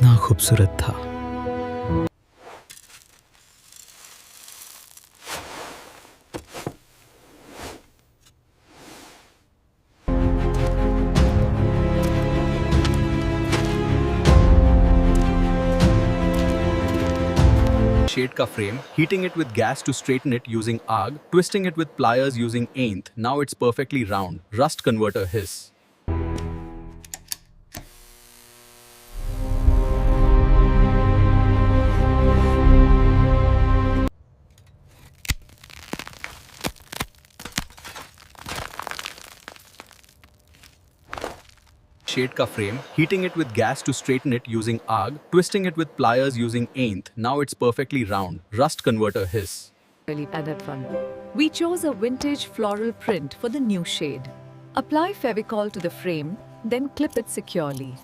कितना खूबसूरत था। Shade ka frame, heating it with gas to straighten it using arg, twisting it with pliers using ain't. Now it's perfectly round. Rust converter hiss. Shade ka frame, heating it with gas to straighten it using arg, twisting it with pliers using ain't. Now it's perfectly round. Rust converter hiss. Really added fun. We chose a vintage floral print for the new shade. Apply Fevicol to the frame, then clip it securely.